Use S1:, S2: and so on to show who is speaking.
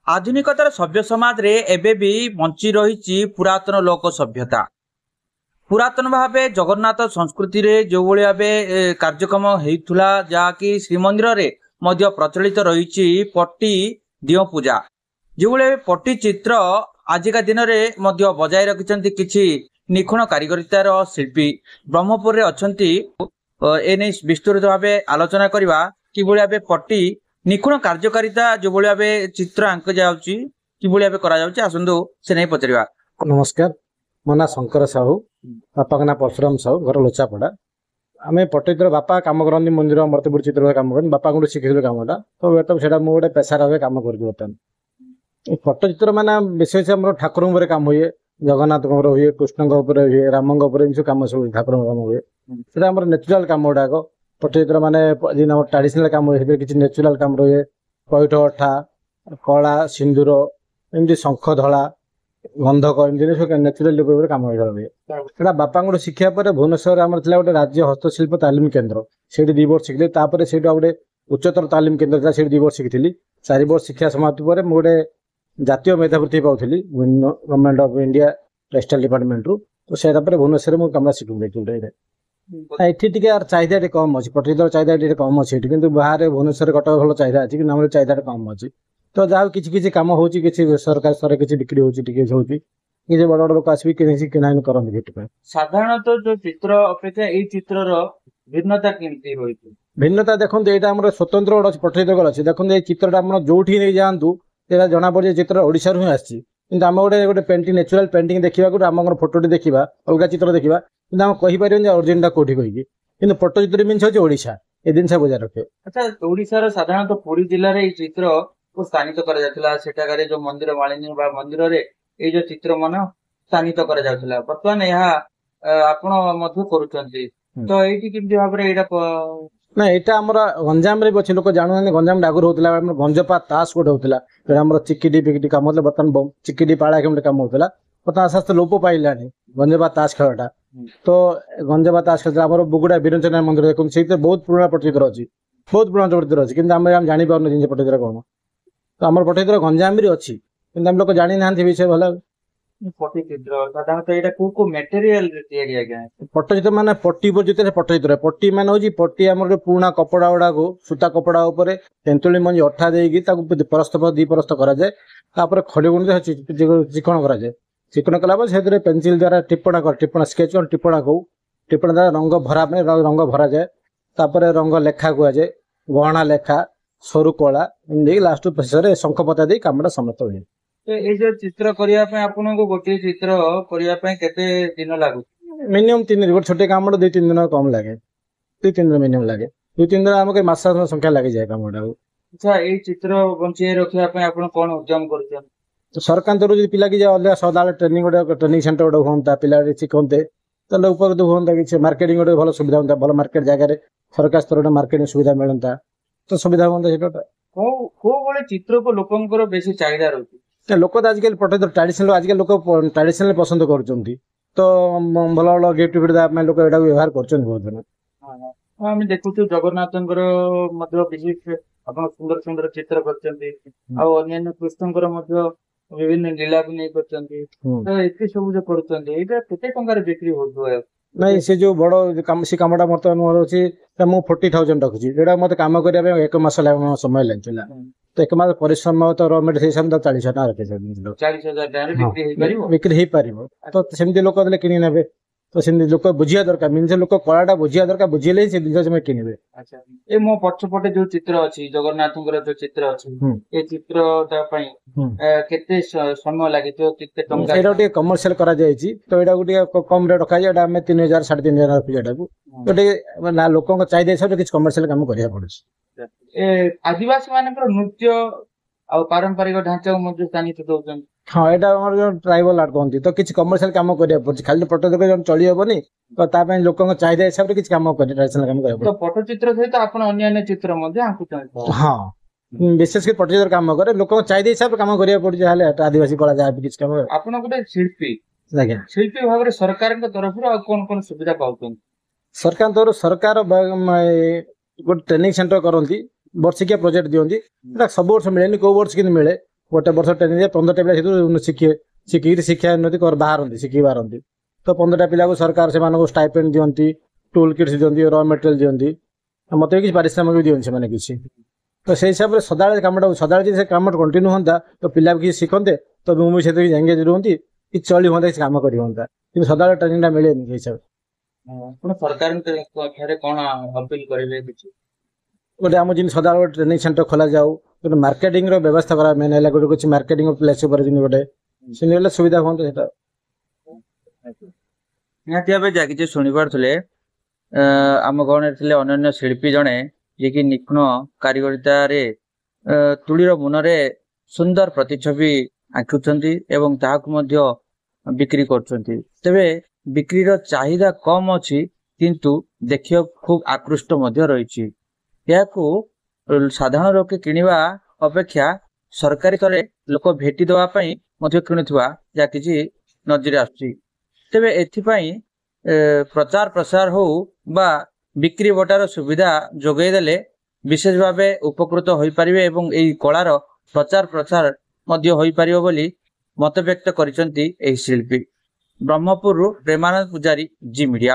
S1: आधुनिकतार सभ्य समाज रे एबे भी बंची रही पुरातन लोक सभ्यता। पुरातन भाव जगन्नाथ संस्कृति रे जो भाव कार्यक्रम होता जहाँकि श्रीमंदिर रे मध्य प्रचलित रही पट्टी दियो पूजा जो भाई पट्टी चित्र आजिका दिन में मध्य बजाय रखिंट किसी निखुण कारीगरितार शिल्पी ब्रह्मपुर अच्छी एने विस्तृत भाव आलोचना करवा कि भाव पट्टी निखुण कार्यकारिता जो भाव चित्र आंक जाऊँगी कि भाव करसतु से नहीं पचार।
S2: नमस्कार, मो ना शंकर साहू, बापा का ना परशुराम साहू, घर लोचापड़ा। आम पट्टीचित्र बापा कम करती मंदिर मूर्तिपुर चित्र कम कर बापा को शिखी कमटा तो बर्तमान गोटे पेशार भाव कम कर बर्तमान पट्टचित्र माने विशेष आम ठाकुर कम हुए, जगन्नाथ हुए, कृष्ण हुए, राम कम सब ठाकुर कम हुए। से नेचुराल कम गुड़ाक पट्टचित्र माने ट्रेडिशनल कम हुए, किसी नेचुराल कम रहे, पैठ अठा, कला, सिंदूर, एमती शंख धला, गंधक एमती नेचुराल कम हुए। बापा शिक्षा पर भुवनेश्वर आम गोटे राज्य हस्तशिल्प तालीम केन्द्र से 2 वर्ष शिखली। से गोटे उच्चतर तालीम केन्द्र से 2 वर्ष शिखी। 4 वर्ष शिक्षा समाप्ति पर गोटे जातीय मेधावृत्ति पाऊली government of India textile department रु। तो से भुवनेश्वर मुझे कम शिखुली। ये चाहिदा कम अच्छी पट्टचित्र चाहिदा कम अच्छी कि बाहर भुवनेश्वर कटक भल चाहिदा अच्छी कि आम चाहिदा कम अच्छी। तो जहाँ किसी कम हो सरकार स्तर किसी बिक्री होती बड़ बड़ लोक आस किना करते।
S1: साधारणतः जो चित्र अपेक्षा ये चित्र भिन्नता केमती रही?
S2: भिन्नता देखो यहाँ स्वतंत्र गोटे पट्टचित्र अच्छी। देखो ये चित्रटा जो नहीं जातु जना पड़े चित्र ओडिशा ही आसी आम गोटे पेंटिंग नेचुराल पेंटिंग देखा आम फोटोटी देखा अलग चित्र देखा आम कहीपर ओरिजिनटा कौटी कहीकि पट्टचित्र मीन हूँ ओडिशा ये जिन बजाय रखे।
S1: अच्छा, ओडिशार साधारणतः पुरी जिले में चित्र को स्थानित कर जो मंदिर मालिनी मंदिर रे ये जो चित्र मन स्थानित कर बर्तमान तो ये किमती भाव
S2: ना यहाँ आम गंजाम अच्छे लोक जानू गंजाम आगुरी होता गंजपा ताश गोटे होता आम चिकिटी पिकिटी कम होता बर्तमान चिकिटी पाड़ा केमती कम होता बर्तमान आस्ते आस्ते लोप पाइलानी गंजपा ताश खेलटा। तो गंजपा ताश खेल आम बुगुड़ा बीरचना मंदिर देखते से बहुत पुराना पट्टचित्र अच्छी, बहुत पुराना पट्टचित्र अच्छी कि आम जापर जिन पट्टचित्र कौन। तो आम पट्टचित्र गंजाम भी अच्छी कि लोक जानी ना विषय भल। पट्टचित्र माने पट्टी पर पट्टचित्र पट्टी मान हूँ पट्टी आम पुराना कपड़ा गुड़ा सूता कपड़ा तेंतुली मंजी अठा देगी परस्त 2 परस्त कराए खड़ी गुण चिकण कराए। चिकण कला से पेंसिल द्वारा टिप्पणा स्केच टिप्पणा कहू टिप्पणा द्वारा रंग भरा रंग भरा जाए रंग लेखा कहुए गहना लेखा सरू कला लास्ट शेष शंखपता दे कमटा समाप्त हुए।
S1: ये जो चित्र करने गोटे चित्र करने केते दिन लागु?
S2: मिनिमम 3 दिन छोटे काम 2-3 दिन कम लगे, 2-3 दिन मिनिमम लगे, 2-3 दिन आम मास संख्या लगी जाए कम।
S1: अच्छा, ये चित्र बंचे रखा कौन उद्यम कर?
S2: सरकार तरफ पिला कि अलग सदा ट्रेनिंग गोटे ट्रेनिंग सेंटर गोटे हम पिला शिखते तो उपकृत हमें कि मार्केटिंग गोटे भल सुविधा होता भल मार्केट जगह सरकार स्तर मार्केटिंग सुविधा मिलता तो सुविधा हम
S1: चित्र को लोक बेसी चाहिदा रही।
S2: लोक तो आजिकल पट्टचित्र ट्रेडिशनल आजिकल लोक ट्रेडिशनल पसंद कर तो भल भल गिफ्ट फिफ्ट देवाई लोक यहाँ व्यवहार कर
S1: देखु जगन्नाथ विशेष सुंदर सुंदर चित्र कर कृष्ण विभिन्न लीला भी नहीं कर सब जो कर बिक्री हो
S2: नहीं से जो बड़ कम से कमटा बर्तमान मोर अच्छी मुझे 40,000 रखुची जो मत कम करने 1 मास समय लगे तो 1 मास परिश्रम तो र मेट 40,000 रखे बिक्री हो पार तो सेमती लोक कि ने तो से लोक बुझिया दरकार मीन से लोक कलाटा बुझिया दरकार बुझेले से जिन किनबे।
S1: अच्छा, ये मो पछपटे जो चित्र अच्छी जगन्नाथ जो चित्र अच्छी ये चित्र केते समय लगे
S2: तो कमर्शियल करा जायछि तो एटा गोटे कम रेट रखा जाय आम 3,000 3,500 रखी एटा ना लोक चाहिए हिसाब से कमर्शियल काम करिया पड़े।
S1: आदिवासी मानकर नृत्य आ पारंपरिक ढांचा स्थानित दौरान
S2: हाँ यहाँ ट्राइबल आर्ट कहते तो किसी कमर्शियल कम करिया पड़े खाली पट्टचित्र चली हेनी तो लोक चाहिए हिसाब से किसी कम ट्रेडिशनल काम करिया
S1: पट्टचित्र सहित आप अन्य चित्र
S2: हाँ विशेष पट्टचित्र कम करे लोक चाहिए हिसाब से कम करिया पड़े आदिवासी कला जहाँ भी किसी कम
S1: आप गोटे शिल्पी शिल्पी भाव सरकार तरफ कौन कौन सुविधा पाउछन?
S2: सरकार तरफ सरकार गोटे ट्रेनिंग सेंटर करती वर्षिकिया प्रोजेक्ट दिखती सब वर्ष मिले कौ वर्ष कि मिले गोटे वर्ष ट्रेनिंग 15टा पिला शिखिकी शिक्षा उन्नति बाहर शिखिकी बाहर तो 15टा पिला को सरकार से स्टाइपेंड दियंती टूल किट्स दियंती रॉ मटेरियल दियंती मत किसी पारिश्रमिक भी दियंती से किसी तो से हिसाब से सदाବେଳେ କାମଟା ସଦାବେଳେ ଯଦି ସେ କାମଟା କଣ୍ଟିନ୍ୟू ହୁଅନ୍ତା ତ ପିଲା ବି କିଛି ଶିଖନ୍ତେ ତ ମୁଁ ବି ସେଥିରେ ଏଙ୍ଗେଜ ରୁହନ୍ତି କି ଚଳି ହୁଅନ୍ତା କିଛି କାମ କରି ହୁଅନ୍ତା କିନ୍ତୁ ସଦାବେଳେ ଟ୍ରେନିଂଟା ମିଳେନି ସେଇ ହିସାବରେ
S1: ଆପଣ ସରକାରଙ୍କ ଠାରେ କଣ ଅପିଲ କରିବେ କିଛି
S2: गोटे आम जिन सदाବେଳେ ट्रेनिंग सेंटर खोला जाऊ गोटे मार्केटिंग रो व्यवस्था करा मेन है गोटे कुछ मार्केटिंग प्लेस ऊपर जिन गोटे सिनियर सुविधा हुआ सेटा
S1: निहाती भावे जा कि शुणी पारे आम गहण थे अन्य शिल्पी जड़े जी कि निपुण कारीगरितार तुलीर मुनरे सुंदर प्रतिछवि आंकुंट एवं ताकू बिक्री करछंती तेबे बिक्रीर चाहिदा कम अछि किंतु देखियो खूब आकृष्ट मध्य रही याकू साधारण लोके किनिबा अपेक्षा सरकारी तले लोक भेटी देवा पई मध्य किणुथुवा या किछि नजर आसुची तेबे एथिपाई प्रचार प्रसार हो बा बिक्री बटार सुविधा जोगै देले विशेष भावे उपकृत होई परिबे एवं एई कलार प्रचार प्रसार मध्य होई परिबो बोली मत व्यक्त करिसंती एही शिल्पी ब्रह्मपुर प्रेमानंद पुजारी जी मीडिया।